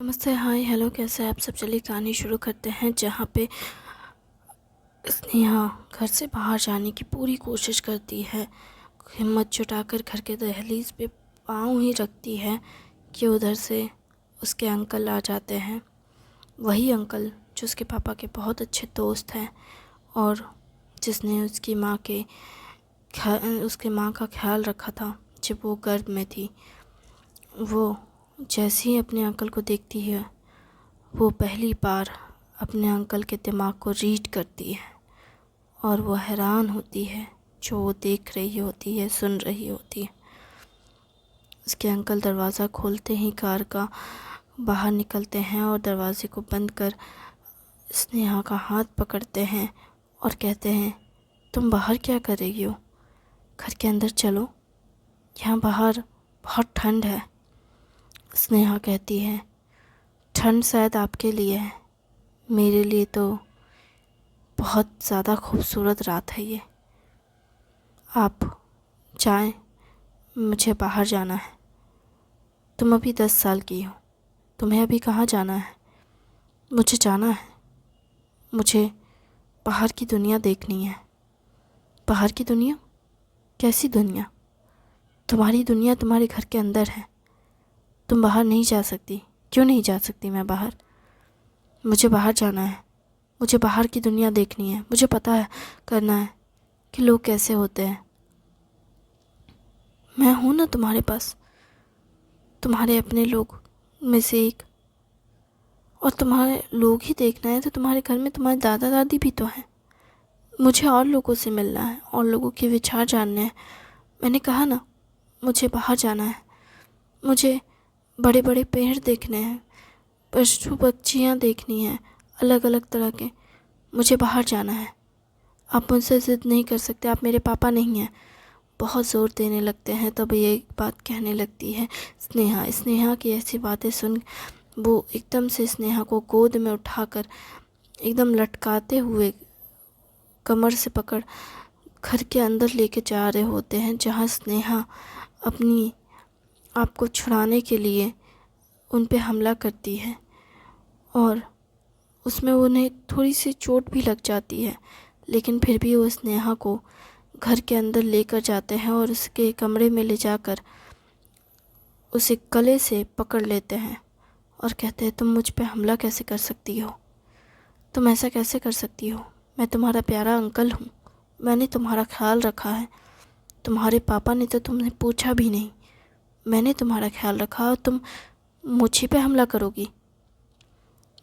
नमस्ते, हाय, हेलो, कैसे हैं आप सब। चलिए कहानी शुरू करते हैं, जहाँ पे स्नेहा घर से बाहर जाने की पूरी कोशिश करती है। हिम्मत जुटाकर घर के दहलीज पे पाँव ही रखती है कि उधर से उसके अंकल आ जाते हैं। वही अंकल जो उसके पापा के बहुत अच्छे दोस्त हैं और जिसने उसके माँ का ख्याल रखा था जब वो गर्भ में थी। वो जैसे ही अपने अंकल को देखती है, वो पहली बार अपने अंकल के दिमाग को रीड करती है और वो हैरान होती है जो वो देख रही होती है, सुन रही होती है। उसके अंकल दरवाज़ा खोलते ही कार का बाहर निकलते हैं और दरवाजे को बंद कर स्नेहा का हाथ पकड़ते हैं और कहते हैं, तुम बाहर क्या कर रही हो? घर के अंदर चलो, यहाँ बाहर बहुत ठंड है। स्नेहा कहती है, ठंड शायद आपके लिए है, मेरे लिए तो बहुत ज़्यादा खूबसूरत रात है ये। आप जाएं, मुझे बाहर जाना है। तुम अभी 10 साल की हो, तुम्हें अभी कहाँ जाना है? मुझे जाना है, मुझे बाहर की दुनिया देखनी है। बाहर की दुनिया? कैसी दुनिया? तुम्हारी दुनिया तुम्हारे घर के अंदर है, तुम बाहर नहीं जा सकती। क्यों नहीं जा सकती मैं बाहर? मुझे बाहर जाना है, मुझे बाहर की दुनिया देखनी है। मुझे पता है, करना है कि लोग कैसे होते हैं। मैं हूँ ना तुम्हारे पास, तुम्हारे अपने लोग में से एक। और तुम्हारे लोग ही देखना है तो तुम्हारे घर में तुम्हारे दादा दादी भी तो हैं। मुझे और लोगों से मिलना है और लोगों के विचार जानने हैं। मैंने कहा ना, मुझे बाहर जाना है। मुझे बड़े बड़े पेड़ देखने हैं, पशु पक्षियाँ देखनी हैं, अलग अलग तरह के। मुझे बाहर जाना है। आप मुझसे ज़िद नहीं कर सकते, आप मेरे पापा नहीं हैं। बहुत ज़ोर देने लगते हैं, तब ये एक बात कहने लगती है स्नेहा। स्नेहा की ऐसी बातें सुन वो एकदम से स्नेहा को गोद में उठाकर एकदम लटकाते हुए कमर से पकड़ घर के अंदर लेके जा रहे होते हैं, जहाँ स्नेहा अपनी आप को छुड़ाने के लिए उन पे हमला करती है और उसमें उन्हें थोड़ी सी चोट भी लग जाती है। लेकिन फिर भी वो स्नेहा को घर के अंदर लेकर जाते हैं और उसके कमरे में ले जाकर उसे गले से पकड़ लेते हैं और कहते हैं, तुम मुझ पे हमला कैसे कर सकती हो? तुम ऐसा कैसे कर सकती हो? मैं तुम्हारा प्यारा अंकल हूँ, मैंने तुम्हारा ख्याल रखा है। तुम्हारे पापा ने तो तुमने पूछा भी नहीं, मैंने तुम्हारा ख्याल रखा और तुम मुझे पे हमला करोगी?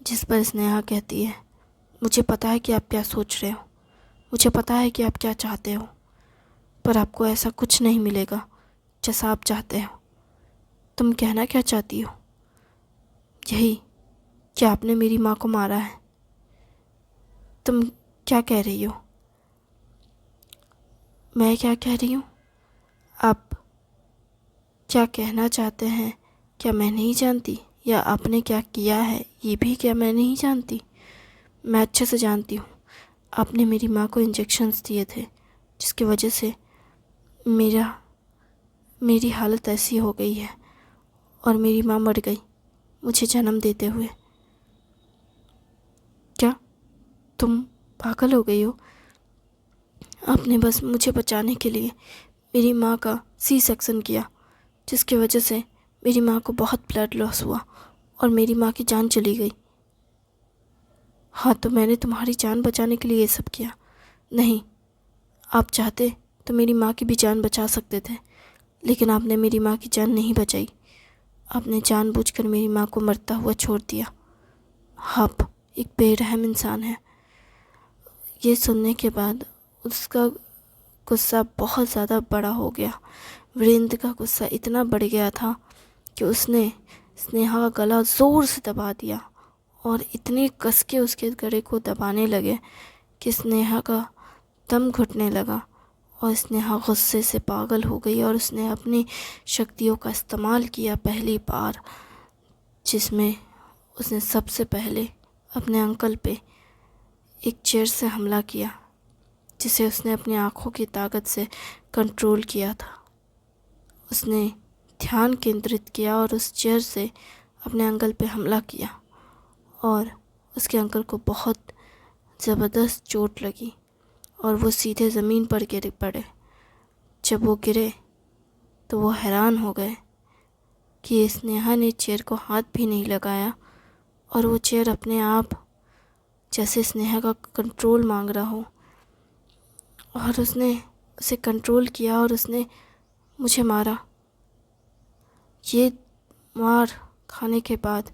जिस पर स्नेहा कहती है, मुझे पता है कि आप क्या सोच रहे हो, मुझे पता है कि आप क्या चाहते हो, पर आपको ऐसा कुछ नहीं मिलेगा जैसा आप चाहते हो। तुम कहना क्या चाहती हो? यही कि आपने मेरी माँ को मारा है। तुम क्या कह रही हो? मैं क्या कह रही हूँ? आप क्या कहना चाहते हैं? क्या मैं नहीं जानती? या आपने क्या किया है ये भी क्या मैं नहीं जानती? मैं अच्छे से जानती हूँ। आपने मेरी माँ को इंजेक्शन्स दिए थे, जिसकी वजह से मेरी हालत ऐसी हो गई है और मेरी माँ मर गई मुझे जन्म देते हुए। क्या तुम पागल हो गई हो? आपने बस मुझे बचाने के लिए मेरी माँ का सी सेक्शन किया, जिसकी वजह से मेरी माँ को बहुत ब्लड लॉस हुआ और मेरी माँ की जान चली गई। हाँ, तो मैंने तुम्हारी जान बचाने के लिए ये सब किया। नहीं, आप चाहते तो मेरी माँ की भी जान बचा सकते थे, लेकिन आपने मेरी माँ की जान नहीं बचाई। आपने जानबूझकर मेरी माँ को मरता हुआ छोड़ दिया। आप एक बेरहम इंसान हैं। ये सुनने के बाद उसका गुस्सा बहुत ज़्यादा बड़ा हो गया। वीरेंद्र का गुस्सा इतना बढ़ गया था कि उसने स्नेहा का गला ज़ोर से दबा दिया और इतनी कस के उसके गले को दबाने लगे कि स्नेहा का दम घुटने लगा और स्नेहा गुस्से से पागल हो गई और उसने अपनी शक्तियों का इस्तेमाल किया पहली बार, जिसमें उसने सबसे पहले अपने अंकल पे एक चेयर से हमला किया, जिसे उसने अपनी आँखों की ताकत से कंट्रोल किया था। उसने ध्यान केंद्रित किया और उस चेयर से अपने अंकल पे हमला किया और उसके अंकल को बहुत ज़बरदस्त चोट लगी और वो सीधे ज़मीन पर गिर पड़े। जब वो गिरे तो वो हैरान हो गए कि स्नेहा ने चेयर को हाथ भी नहीं लगाया और वो चेयर अपने आप जैसे स्नेहा का कंट्रोल मांग रहा हो, और उसने उसे कंट्रोल किया और उसने मुझे मारा। ये मार खाने के बाद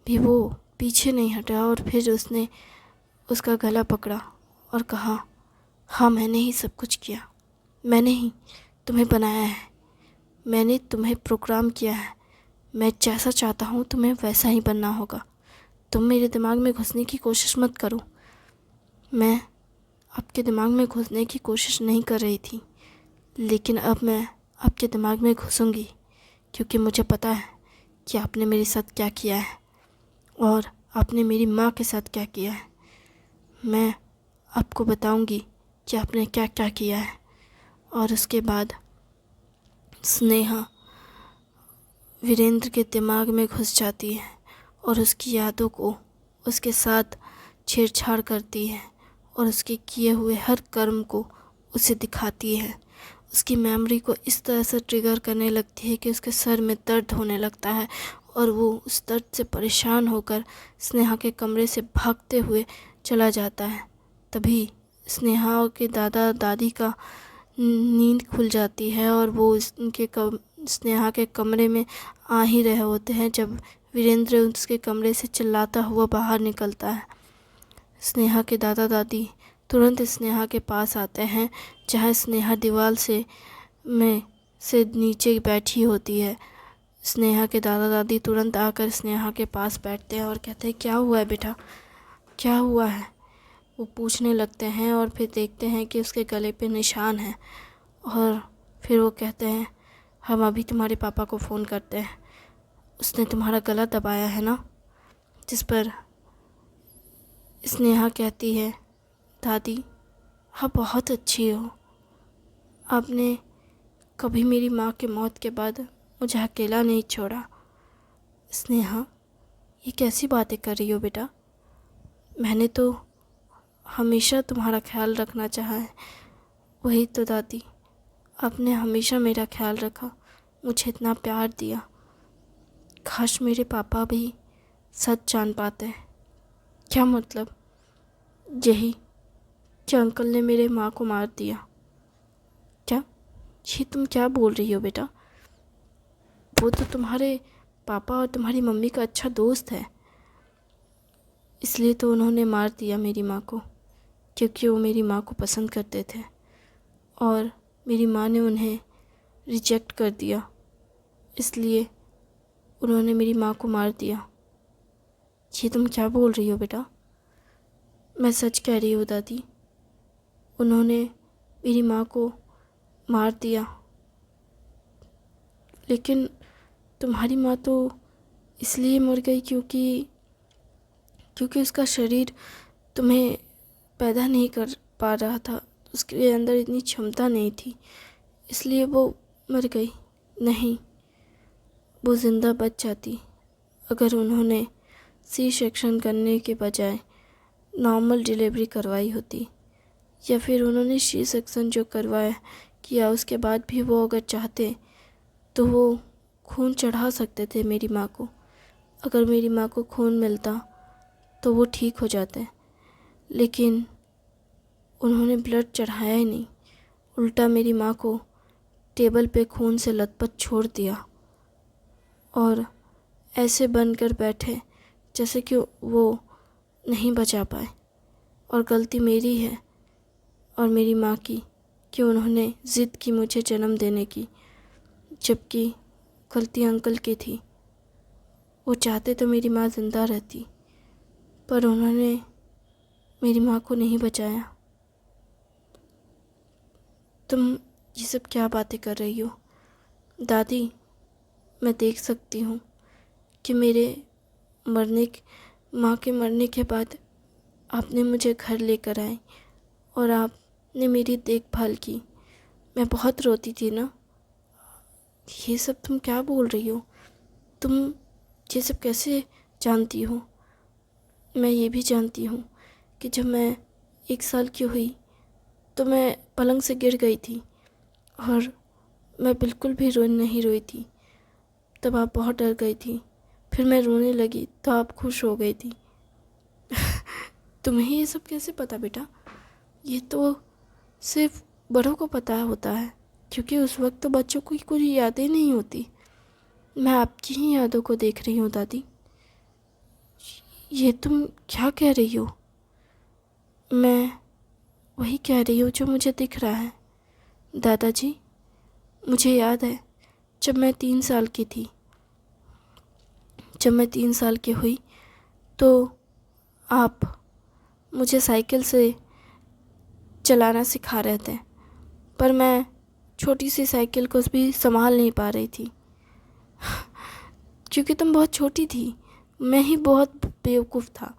भी वो पीछे नहीं हटा और फिर उसने उसका गला पकड़ा और कहा, हाँ मैंने ही सब कुछ किया, मैंने ही तुम्हें बनाया है, मैंने तुम्हें प्रोग्राम किया है, मैं जैसा चाहता हूँ तुम्हें वैसा ही बनना होगा, तुम मेरे दिमाग में घुसने की कोशिश मत करो। मैं आपके दिमाग में घुसने की कोशिश नहीं कर रही थी, लेकिन अब मैं आपके दिमाग में घुसूँगी, क्योंकि मुझे पता है कि आपने मेरे साथ क्या किया है और आपने मेरी माँ के साथ क्या किया है। मैं आपको बताऊंगी कि आपने क्या क्या किया है। और उसके बाद स्नेहा वीरेंद्र के दिमाग में घुस जाती है और उसकी यादों को उसके साथ छेड़छाड़ करती है और उसके किए हुए हर कर्म को उसे दिखाती है। उसकी मेमोरी को इस तरह से ट्रिगर करने लगती है कि उसके सर में दर्द होने लगता है और वो उस दर्द से परेशान होकर स्नेहा के कमरे से भागते हुए चला जाता है। तभी स्नेहा के दादा दादी का नींद खुल जाती है और वो उनके स्नेहा के कमरे में आ ही रहे होते हैं जब वीरेंद्र उसके कमरे से चिल्लाता हुआ बाहर निकलता है। स्नेहा के दादा दादी तुरंत स्नेहा के पास आते हैं, जहाँ स्नेहा दीवार से नीचे बैठी होती है। स्नेहा के दादा दादी तुरंत आकर स्नेहा के पास बैठते हैं और कहते हैं, क्या हुआ है बेटा, क्या हुआ है। वो पूछने लगते हैं और फिर देखते हैं कि उसके गले पे निशान है और फिर वो कहते हैं, हम अभी तुम्हारे पापा को फ़ोन करते हैं, उसने तुम्हारा गला दबाया है ना। जिस पर स्नेहा कहती है, दादी आप बहुत अच्छी हो, आपने कभी मेरी माँ की मौत के बाद मुझे अकेला नहीं छोड़ा। स्नेहा ये कैसी बातें कर रही हो बेटा, मैंने तो हमेशा तुम्हारा ख्याल रखना चाहा है। वही तो दादी, आपने हमेशा मेरा ख्याल रखा, मुझे इतना प्यार दिया। काश मेरे पापा भी सच जान पाते हैं। क्या मतलब? यही कि अंकल ने मेरे माँ को मार दिया। क्या? ये तुम क्या बोल रही हो बेटा? वो तो तुम्हारे पापा और तुम्हारी मम्मी का अच्छा दोस्त है, इसलिए तो उन्होंने मार दिया मेरी माँ को, क्योंकि वो मेरी माँ को पसंद करते थे और मेरी माँ ने उन्हें रिजेक्ट कर दिया, इसलिए उन्होंने मेरी माँ को मार दिया। ये तुम क्या बोल रही हो बेटा? मैं सच कह रही हूँ दादी, उन्होंने मेरी माँ को मार दिया। लेकिन तुम्हारी माँ तो इसलिए मर गई क्योंकि उसका शरीर तुम्हें पैदा नहीं कर पा रहा था, उसके अंदर इतनी क्षमता नहीं थी, इसलिए वो मर गई। नहीं, वो ज़िंदा बच जाती अगर उन्होंने सी सेक्शन करने के बजाय नॉर्मल डिलीवरी करवाई होती, या फिर उन्होंने सी सेक्शन जो करवाया किया उसके बाद भी वो अगर चाहते तो वो खून चढ़ा सकते थे मेरी माँ को। अगर मेरी माँ को खून मिलता तो वो ठीक हो जाते, लेकिन उन्होंने ब्लड चढ़ाया ही नहीं, उल्टा मेरी माँ को टेबल पे खून से लथपथ छोड़ दिया और ऐसे बनकर बैठे जैसे कि वो नहीं बचा पाए। और गलती मेरी है और मेरी माँ की कि उन्होंने ज़िद की मुझे जन्म देने की, जबकि गलती अंकल की थी। वो चाहते तो मेरी माँ ज़िंदा रहती, पर उन्होंने मेरी माँ को नहीं बचाया। तुम ये सब क्या बातें कर रही हो दादी? मैं देख सकती हूँ कि मेरे माँ के मरने के बाद आपने मुझे घर लेकर आए और आपने मेरी देखभाल की। मैं बहुत रोती थी ना। ये सब तुम क्या बोल रही हो? तुम ये सब कैसे जानती हो? मैं ये भी जानती हूँ कि जब मैं 1 साल की हुई तो मैं पलंग से गिर गई थी और मैं बिल्कुल भी नहीं रोई थी। तब आप बहुत डर गई थी। फिर मैं रोने लगी तो आप खुश हो गई थी। तुम्हें ये सब कैसे पता बेटा? ये तो सिर्फ बड़ों को पता होता है, क्योंकि उस वक्त तो बच्चों को कोई यादें नहीं होती। मैं आपकी ही यादों को देख रही हूँ दादी। ये तुम क्या कह रही हो? मैं वही कह रही हूँ जो मुझे दिख रहा है दादाजी। मुझे याद है जब मैं 3 साल की थी, जब मैं 3 साल की हुई तो आप मुझे साइकिल से चलाना सिखा रहे थे, पर मैं छोटी सी साइकिल को भी संभाल नहीं पा रही थी क्योंकि तुम बहुत छोटी थी। मैं ही बहुत बेवकूफ़ था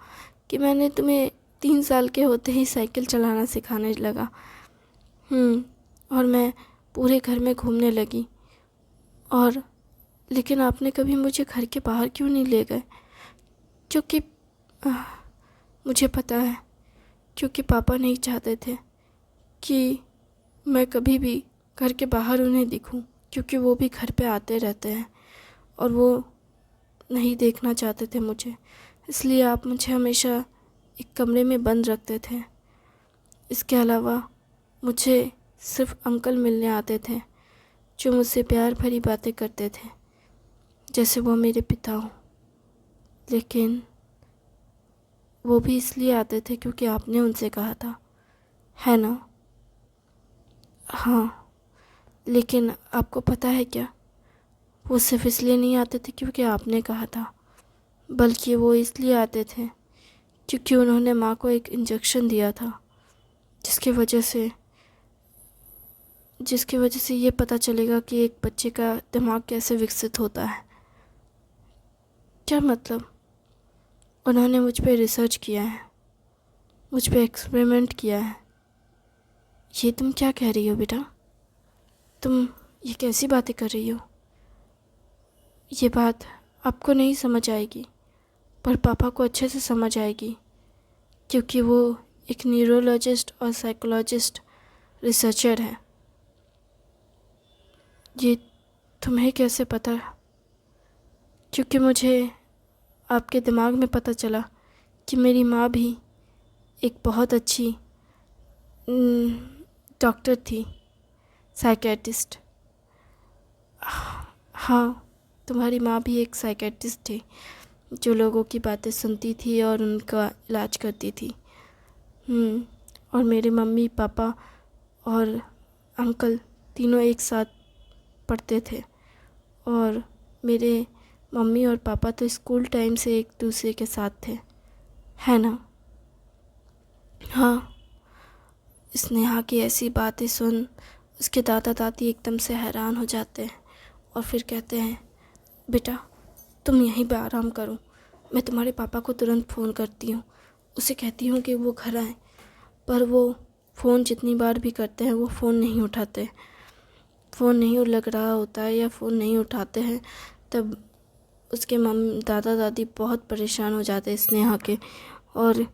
कि मैंने तुम्हें 3 साल के होते ही साइकिल चलाना सिखाने लगा। और मैं पूरे घर में घूमने लगी। और लेकिन आपने कभी मुझे घर के बाहर क्यों नहीं ले गए? क्योंकि मुझे पता है, क्योंकि पापा नहीं चाहते थे कि मैं कभी भी घर के बाहर उन्हें दिखूं, क्योंकि वो भी घर पे आते रहते हैं और वो नहीं देखना चाहते थे मुझे। इसलिए आप मुझे हमेशा एक कमरे में बंद रखते थे। इसके अलावा मुझे सिर्फ अंकल मिलने आते थे जो मुझसे प्यार भरी बातें करते थे जैसे वो मेरे पिता हों। लेकिन वो भी इसलिए आते थे क्योंकि आपने उनसे कहा था, है ना? हाँ, लेकिन आपको पता है क्या, वो सिर्फ इसलिए नहीं आते थे क्योंकि आपने कहा था, बल्कि वो इसलिए आते थे क्योंकि उन्होंने माँ को एक इंजेक्शन दिया था जिसकी वजह से ये पता चलेगा कि एक बच्चे का दिमाग कैसे विकसित होता है। क्या मतलब? उन्होंने मुझ पे रिसर्च किया है, मुझ पे एक्सपेरिमेंट किया है। ये तुम क्या कह रही हो बेटा? तुम ये कैसी बातें कर रही हो? ये बात आपको नहीं समझ आएगी, पर पापा को अच्छे से समझ आएगी, क्योंकि वो एक न्यूरोलॉजिस्ट और साइकोलॉजिस्ट रिसर्चर है। ये तुम्हें कैसे पता? क्योंकि मुझे आपके दिमाग में पता चला कि मेरी माँ भी एक बहुत अच्छी डॉक्टर थी, साइकेट्रिस्ट। हाँ, तुम्हारी माँ भी एक साइकेट्रिस्ट थी जो लोगों की बातें सुनती थी और उनका इलाज करती थी। और मेरे मम्मी पापा और अंकल तीनों एक साथ पढ़ते थे, और मेरे मम्मी और पापा तो स्कूल टाइम से एक दूसरे के साथ थे, है ना? हाँ। स्नेहा की ऐसी बातें सुन उसके दादा दादी एकदम से हैरान हो जाते हैं और फिर कहते हैं, बेटा तुम यहीं पे आराम करो, मैं तुम्हारे पापा को तुरंत फ़ोन करती हूँ, उसे कहती हूँ कि वो घर आए। पर वो फ़ोन जितनी बार भी करते हैं वो फ़ोन नहीं उठाते। फ़ोन नहीं लग रहा होता है या फ़ोन नहीं उठाते हैं, तब उसके दादा दादी बहुत परेशान हो जाते हैं स्नेहा के, और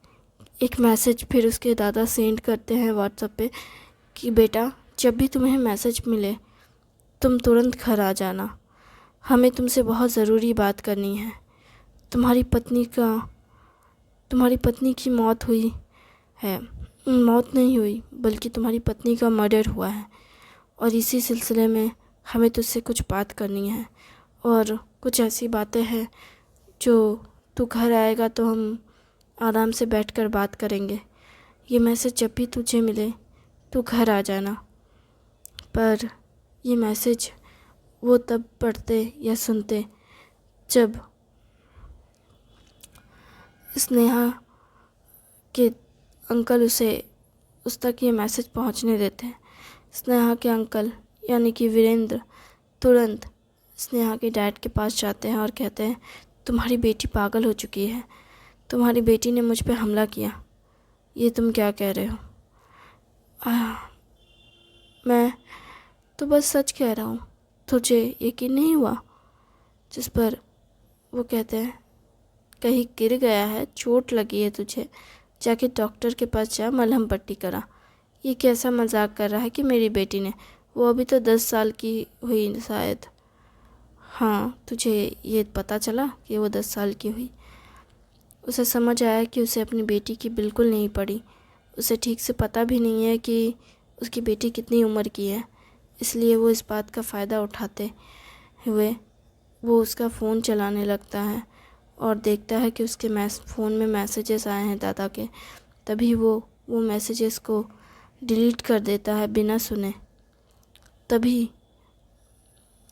एक मैसेज फिर उसके दादा सेंड करते हैं व्हाट्सएप पे कि बेटा जब भी तुम्हें मैसेज मिले तुम तुरंत घर आ जाना, हमें तुमसे बहुत ज़रूरी बात करनी है। तुम्हारी पत्नी की मौत हुई है, मौत नहीं हुई बल्कि तुम्हारी पत्नी का मर्डर हुआ है, और इसी सिलसिले में हमें तुझसे कुछ बात करनी है, और कुछ ऐसी बातें हैं जो तू घर आएगा तो हम आराम से बैठकर बात करेंगे। ये मैसेज जब भी तुझे मिले तो घर आ जाना। पर ये मैसेज वो तब पढ़ते या सुनते जब स्नेहा के अंकल उस तक ये मैसेज पहुंचने देते हैं। स्नेहा के अंकल यानी कि वीरेंद्र तुरंत स्नेहा के डैड के पास जाते हैं और कहते हैं, तुम्हारी बेटी पागल हो चुकी है, तुम्हारी बेटी ने मुझ पे हमला किया, ये तुम क्या कह रहे हो? मैं तो बस सच कह रहा हूँ, तुझे यकीन नहीं हुआ? जिस पर वो कहते हैं कहीं गिर गया है, चोट लगी है तुझे, जाके डॉक्टर के पास जा, मलहम पट्टी करा। ये कैसा मजाक कर रहा है कि मेरी बेटी ने, वो अभी तो 10 साल की हुई शायद। हाँ, तुझे ये पता चला कि वो 10 साल की हुई? उसे समझ आया कि उसे अपनी बेटी की बिल्कुल नहीं पड़ी। उसे ठीक से पता भी नहीं है कि उसकी बेटी कितनी उम्र की है। इसलिए वो इस बात का फ़ायदा उठाते हुए वो उसका फ़ोन चलाने लगता है और देखता है कि उसके फ़ोन में मैसेजेस आए हैं दादा के। तभी वो मैसेजेस को डिलीट कर देता है बिना सुने। तभी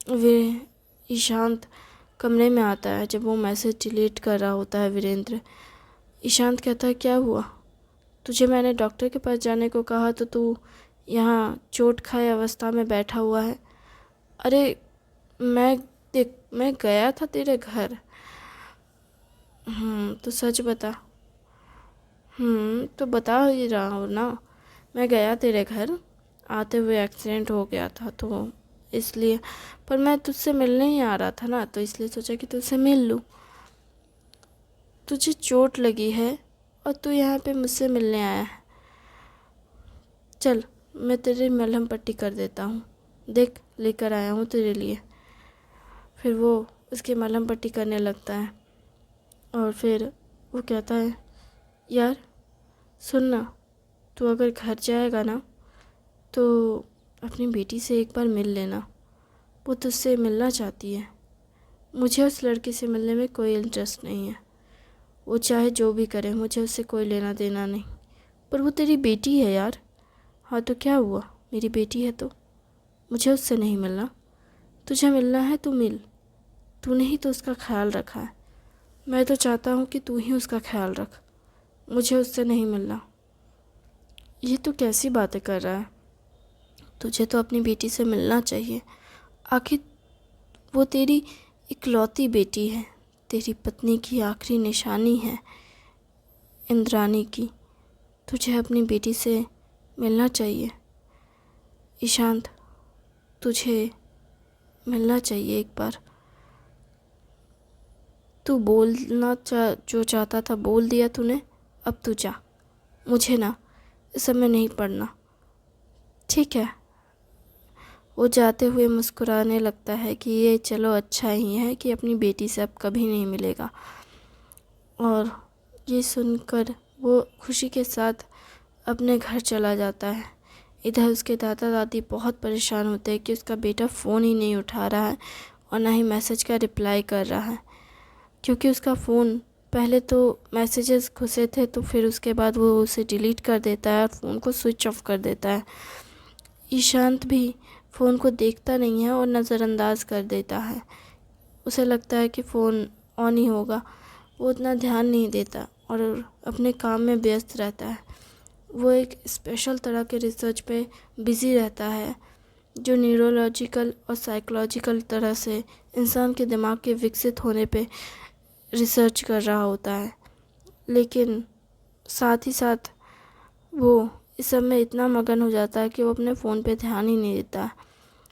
वे ईशांत कमरे में आता है जब वो मैसेज डिलीट कर रहा होता है वीरेंद्र। ईशांत कहता है क्या हुआ? तुझे मैंने डॉक्टर के पास जाने को कहा तो तू यहाँ चोट खाए अवस्था में बैठा हुआ है। अरे मैं गया था तेरे घर। तो सच बता। तो बता ही रहा हूँ ना, मैं गया तेरे घर, आते हुए एक्सीडेंट हो गया था तो इसलिए, पर मैं तुझसे मिलने ही आ रहा था ना, तो इसलिए सोचा कि तुझसे मिल लूँ। तुझे चोट लगी है और तू यहाँ पे मुझसे मिलने आया है। चल, मैं तेरी मलहम पट्टी कर देता हूँ, देख लेकर आया हूँ तेरे लिए। फिर वो उसकी मलहम पट्टी करने लगता है और फिर वो कहता है यार सुन ना, तू अगर घर जाएगा ना तो अपनी बेटी से एक बार मिल लेना, वो तुझसे मिलना चाहती है। मुझे उस लड़के से मिलने में कोई इंटरेस्ट नहीं है, वो चाहे जो भी करे, मुझे उससे कोई लेना देना नहीं। पर वो तेरी बेटी है यार। हाँ तो क्या हुआ, मेरी बेटी है तो मुझे उससे नहीं मिलना। तुझे मिलना है तो मिल, तूने ही तो उसका ख्याल रखा है। मैं तो चाहता हूँ कि तू ही उसका ख्याल रख, मुझे उससे नहीं मिलना। ये तो कैसी बातें कर रहा है? तुझे तो अपनी बेटी से मिलना चाहिए, आखिर वो तेरी इकलौती बेटी है, तेरी पत्नी की आखिरी निशानी है इंद्रानी की। तुझे अपनी बेटी से मिलना चाहिए ईशांत, तुझे मिलना चाहिए एक बार। तू जो चाहता था बोल दिया तूने, अब तू जा, मुझे ना इस समय नहीं पढ़ना, ठीक है? वो जाते हुए मुस्कुराने लगता है कि ये चलो अच्छा ही है कि अपनी बेटी से अब कभी नहीं मिलेगा। और ये सुनकर वो खुशी के साथ अपने घर चला जाता है। इधर उसके दादा दादी बहुत परेशान होते हैं कि उसका बेटा फ़ोन ही नहीं उठा रहा है और ना ही मैसेज का रिप्लाई कर रहा है, क्योंकि उसका फ़ोन पहले तो मैसेजेस घुसे थे तो फिर उसके बाद वो उसे डिलीट कर देता है और फ़ोन को स्विच ऑफ कर देता है। ईशांत भी फ़ोन को देखता नहीं है और नज़रअंदाज कर देता है। उसे लगता है कि फ़ोन ऑन ही होगा, वो उतना ध्यान नहीं देता और अपने काम में व्यस्त रहता है। वो एक स्पेशल तरह के रिसर्च पे बिज़ी रहता है जो न्यूरोलॉजिकल और साइकोलॉजिकल तरह से इंसान के दिमाग के विकसित होने पे रिसर्च कर रहा होता है। लेकिन साथ ही साथ वो इस सब में इतना मगन हो जाता है कि वो अपने फ़ोन पे ध्यान ही नहीं देता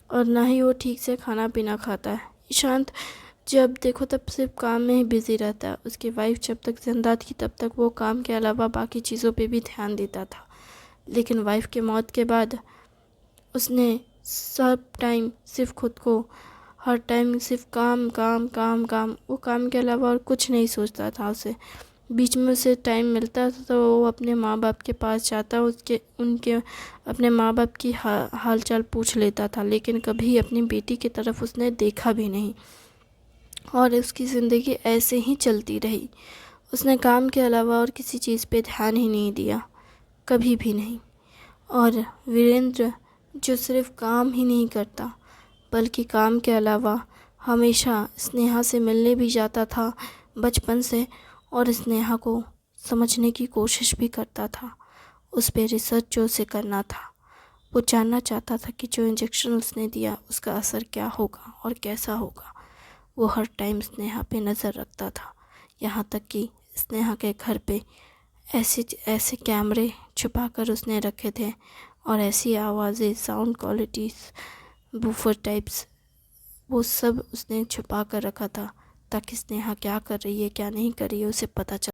और ना ही वो ठीक से खाना पीना खाता है। ईशांत जब देखो तब सिर्फ काम में ही बिज़ी रहता है। उसकी वाइफ जब तक जिंदा थी तब तक वो काम के अलावा बाकी चीज़ों पे भी ध्यान देता था, लेकिन वाइफ के मौत के बाद उसने सब टाइम सिर्फ खुद को, हर टाइम सिर्फ काम काम काम काम, वो काम के अलावा और कुछ नहीं सोचता था। उसे बीच में उसे टाइम मिलता था तो वो अपने माँ बाप के पास जाता, उनके अपने माँ बाप की हाल चाल पूछ लेता था, लेकिन कभी अपनी बेटी की तरफ उसने देखा भी नहीं और उसकी ज़िंदगी ऐसे ही चलती रही। उसने काम के अलावा और किसी चीज़ पे ध्यान ही नहीं दिया, कभी भी नहीं। और वीरेंद्र जो सिर्फ काम ही नहीं करता बल्कि काम के अलावा हमेशा स्नेहा से मिलने भी जाता था बचपन से और स्नेहा को समझने की कोशिश भी करता था। उस पर रिसर्च जो उसे करना था, वो जानना चाहता था कि जो इंजेक्शन उसने दिया उसका असर क्या होगा और कैसा होगा। वो हर टाइम स्नेहा पे नज़र रखता था, यहाँ तक कि स्नेहा के घर पे ऐसे ऐसे कैमरे छुपा कर उसने रखे थे और ऐसी आवाज़ें, साउंड क्वालिटीज़, बूफर टाइप्स, वो सब उसने छुपा कर रखा था ताकि स्नेहा क्या कर रही है क्या नहीं कर रही है उसे पता चल